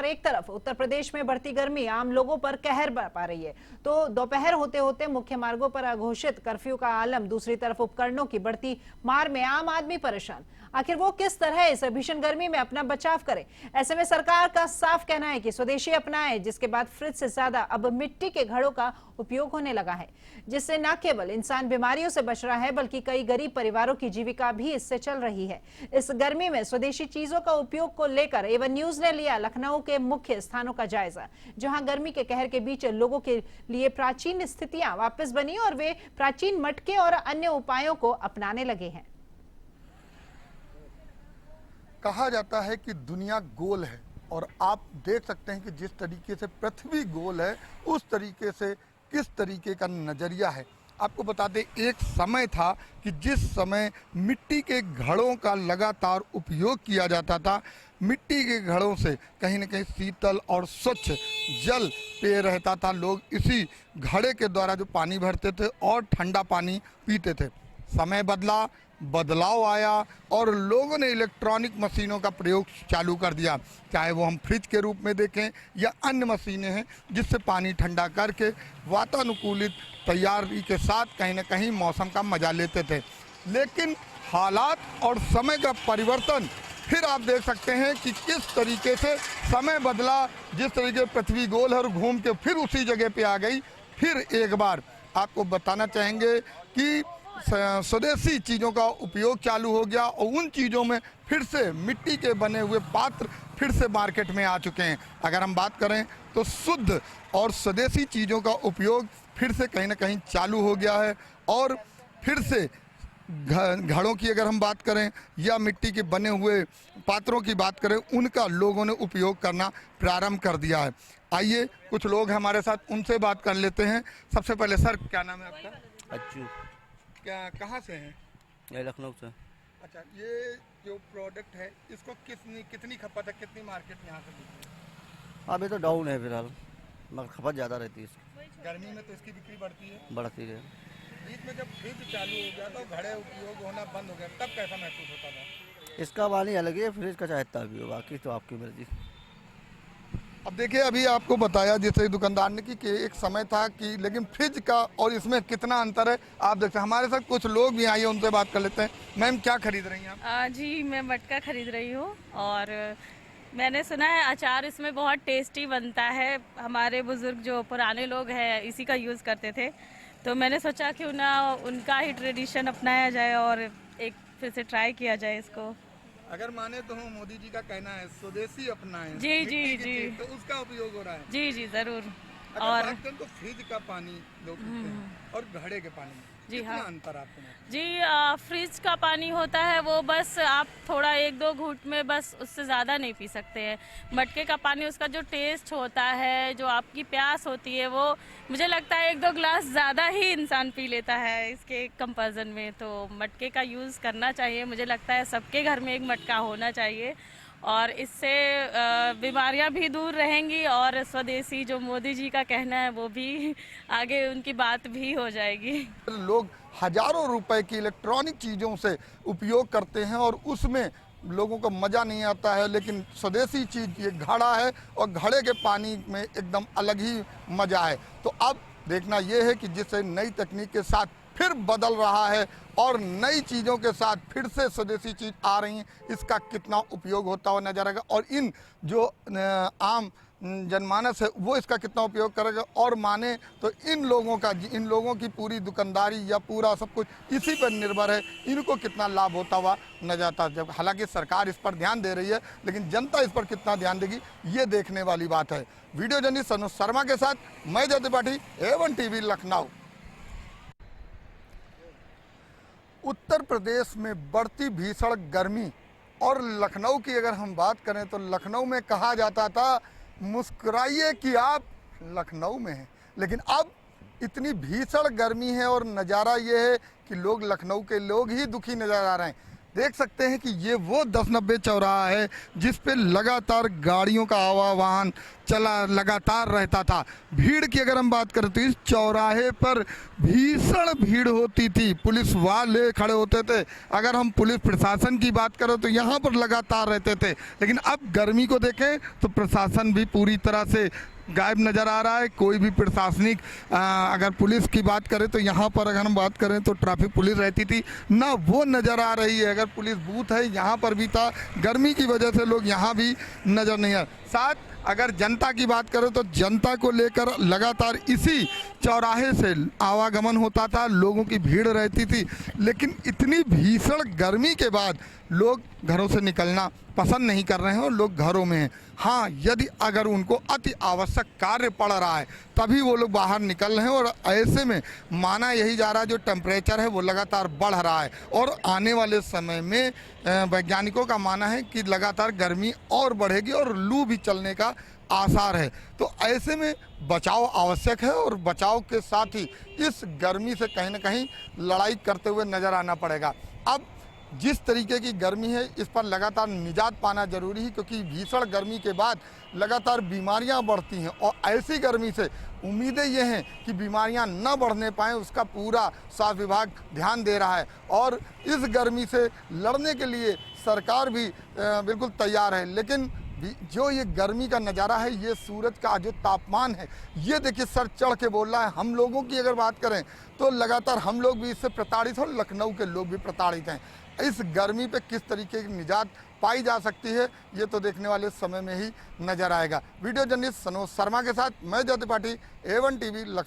एक तरफ उत्तर प्रदेश में बढ़ती गर्मी आम लोगों पर कहर बरपा रही है, तो दोपहर होते होते मुख्य मार्गों पर अघोषित कर्फ्यू का आलम, दूसरी तरफ उपकरणों की बढ़ती मार में आम आदमी परेशान। आखिर वो किस तरह इस भीषण गर्मी में अपना बचाव करे? ऐसे में सरकार का साफ कहना है कि स्वदेशी अपनाएं, जिसके बाद फ्रिज से ज्यादा अब मिट्टी के घड़ों का उपयोग होने लगा है, जिससे न केवल इंसान बीमारियों से बच रहा है बल्कि कई गरीब परिवारों की जीविका भी इससे चल रही है। इस गर्मी में स्वदेशी चीजों का उपयोग को लेकर एवन न्यूज ने लिया लखनऊ के मुख्य स्थानों का जायजा, जहां गर्मी के कहर के बीच लोगों के लिए प्राचीन स्थितियां वापस बनी और वे प्राचीन मटके और अन्य उपायों को अपनाने लगे हैं। कहा जाता है कि दुनिया गोल है और आप देख सकते हैं कि जिस तरीके से पृथ्वी गोल है उस तरीके से किस तरीके का नज़रिया है। आपको बता दें, एक समय था कि जिस समय मिट्टी के घड़ों का लगातार उपयोग किया जाता था, मिट्टी के घड़ों से कहीं न कहीं शीतल और स्वच्छ जल पेय रहता था। लोग इसी घड़े के द्वारा जो पानी भरते थे और ठंडा पानी पीते थे। समय बदला, बदलाव आया और लोगों ने इलेक्ट्रॉनिक मशीनों का प्रयोग चालू कर दिया, चाहे वो हम फ्रिज के रूप में देखें या अन्य मशीनें हैं जिससे पानी ठंडा करके वातानुकूलित तैयारी के साथ कहीं ना कहीं मौसम का मजा लेते थे। लेकिन हालात और समय का परिवर्तन फिर आप देख सकते हैं कि किस तरीके से समय बदला, जिस तरीके पृथ्वी गोल है और घूम के फिर उसी जगह पे आ गई। फिर एक बार आपको बताना चाहेंगे कि स्वदेशी चीज़ों का उपयोग चालू हो गया और उन चीज़ों में फिर से मिट्टी के बने हुए पात्र फिर से मार्केट में आ चुके हैं। अगर हम बात करें तो शुद्ध और स्वदेशी चीज़ों का उपयोग फिर से कहीं ना कहीं चालू हो गया है और फिर से घड़ों की अगर हम बात करें या मिट्टी के बने हुए पात्रों की बात करें, उनका लोगों ने उपयोग करना प्रारंभ कर दिया है। आइए कुछ लोग हमारे साथ, उनसे बात कर लेते हैं। सबसे पहले सर, क्या नाम है आपका? अच्छू। क्या, कहाँ से हैं? ये लखनऊ से। अच्छा, ये जो प्रोडक्ट है इसको कितनी खपत है, कितनी मार्केट में यहाँ से बिकती है? अभी तो डाउन है फिलहाल, मगर खपत ज़्यादा रहती है इसकी। गर्मी में तो इसकी बिक्री बढ़ती है। बढ़ती है। बीच में जब फ्रिज चालू हो गया तो घड़े उपयोग होना बंद हो गया, तब कैसा महसूस होता था? इसका पानी अलग है, फ्रिज का चाहता भी हो, बाकी तो आपकी मर्जी। अब देखिए, अभी आपको बताया जैसे दुकानदार ने कि एक समय था कि, लेकिन फ्रिज का और इसमें कितना अंतर है आप देखते हैं। हमारे साथ कुछ लोग भी आए हैं, उनसे बात कर लेते हैं। मैम, क्या खरीद रही हैं आप? जी, मैं मटका खरीद रही हूँ और मैंने सुना है अचार इसमें बहुत टेस्टी बनता है। हमारे बुजुर्ग जो पुराने लोग हैं इसी का यूज़ करते थे, तो मैंने सोचा क्यों ना उनका ही ट्रेडिशन अपनाया जाए और एक फिर से ट्राई किया जाए इसको। अगर माने तो मोदी जी का कहना है स्वदेशी अपनाएं। जी जी जी, तो उसका उपयोग हो रहा है। जी जी ज़रूर। और आजकल तो फ्रिज का पानी लोग पीते हैं और घड़े के पानी में जी कितना हाँ अंतर आपको? जी, फ्रिज का पानी होता है वो बस आप थोड़ा एक दो घूंट में, बस उससे ज़्यादा नहीं पी सकते हैं। मटके का पानी, उसका जो टेस्ट होता है, जो आपकी प्यास होती है, वो मुझे लगता है एक दो ग्लास ज़्यादा ही इंसान पी लेता है इसके कंपैरिजन में। तो मटके का यूज़ करना चाहिए, मुझे लगता है सबके घर में एक मटका होना चाहिए और इससे बीमारियां भी दूर रहेंगी और स्वदेशी जो मोदी जी का कहना है वो भी आगे उनकी बात भी हो जाएगी। लोग हजारों रुपए की इलेक्ट्रॉनिक चीज़ों से उपयोग करते हैं और उसमें लोगों को मज़ा नहीं आता है, लेकिन स्वदेशी चीज़ ये घड़ा है और घड़े के पानी में एकदम अलग ही मज़ा है। तो अब देखना ये है कि जिससे नई तकनीक के साथ फिर बदल रहा है और नई चीज़ों के साथ फिर से स्वदेशी चीज़ आ रही हैं, इसका कितना उपयोग होता हुआ नजर आएगा और इन जो आम जनमानस है वो इसका कितना उपयोग करेगा। और माने तो इन लोगों की पूरी दुकानदारी या पूरा सब कुछ इसी पर निर्भर है, इनको कितना लाभ होता हुआ नजर आता है। जब हालांकि सरकार इस पर ध्यान दे रही है, लेकिन जनता इस पर कितना ध्यान देगी ये देखने वाली बात है। वीडियो जर्नलिस्ट अनुज शर्मा के साथ मैं जय त्रिपाठी, A1 TV लखनऊ। उत्तर प्रदेश में बढ़ती भीषण गर्मी और लखनऊ की अगर हम बात करें तो लखनऊ में कहा जाता था मुस्कुराइए कि आप लखनऊ में हैं, लेकिन अब इतनी भीषण गर्मी है और नज़ारा ये है कि लोग, लखनऊ के लोग ही दुखी नज़र आ रहे हैं। देख सकते हैं कि ये वो 1090 चौराहा है जिस पे लगातार गाड़ियों का आवागमन चला लगातार रहता था। भीड़ की अगर हम बात करें तो इस चौराहे पर भीषण भीड़ होती थी, पुलिस वाले खड़े होते थे। अगर हम पुलिस प्रशासन की बात करें तो यहाँ पर लगातार रहते थे, लेकिन अब गर्मी को देखें तो प्रशासन भी पूरी तरह से गायब नज़र आ रहा है। कोई भी प्रशासनिक अगर पुलिस की बात करें तो यहाँ पर अगर हम बात करें तो ट्रैफिक पुलिस रहती थी ना, वो नज़र आ रही है। अगर पुलिस बूथ है यहाँ पर भी था, गर्मी की वजह से लोग यहाँ भी नज़र नहीं आ। साथ अगर जनता की बात करें तो जनता को लेकर लगातार इसी चौराहे से आवागमन होता था, लोगों की भीड़ रहती थी। लेकिन इतनी भीषण गर्मी के बाद लोग घरों से निकलना पसंद नहीं कर रहे हैं और लोग घरों में हैं। हाँ, यदि अगर उनको अति आवश्यक कार्य पड़ रहा है तभी वो लोग बाहर निकल रहे हैं। और ऐसे में माना यही जा रहा है जो टेम्परेचर है वो लगातार बढ़ रहा है और आने वाले समय में वैज्ञानिकों का मानना है कि लगातार गर्मी और बढ़ेगी और लू भी चलने का आसार है। तो ऐसे में बचाव आवश्यक है और बचाव के साथ ही इस गर्मी से कहीं ना कहीं लड़ाई करते हुए नज़र आना पड़ेगा। अब जिस तरीके की गर्मी है इस पर लगातार निजात पाना जरूरी है, क्योंकि भीषण गर्मी के बाद लगातार बीमारियां बढ़ती हैं और ऐसी गर्मी से उम्मीदें ये हैं कि बीमारियां न बढ़ने पाएँ, उसका पूरा स्वास्थ्य विभाग ध्यान दे रहा है। और इस गर्मी से लड़ने के लिए सरकार भी बिल्कुल तैयार है। लेकिन जो ये गर्मी का नज़ारा है, ये सूरज का जो तापमान है, ये देखिए सर चढ़ के बोल रहा है। हम लोगों की अगर बात करें तो लगातार हम लोग भी इससे प्रताड़ित हैं और लखनऊ के लोग भी प्रताड़ित हैं। इस गर्मी पे किस तरीके की निजात पाई जा सकती है ये तो देखने वाले समय में ही नजर आएगा। वीडियो जर्नलिस्ट सनोज शर्मा के साथ मैं ज्योति पाठी, A1 TV लखनऊ।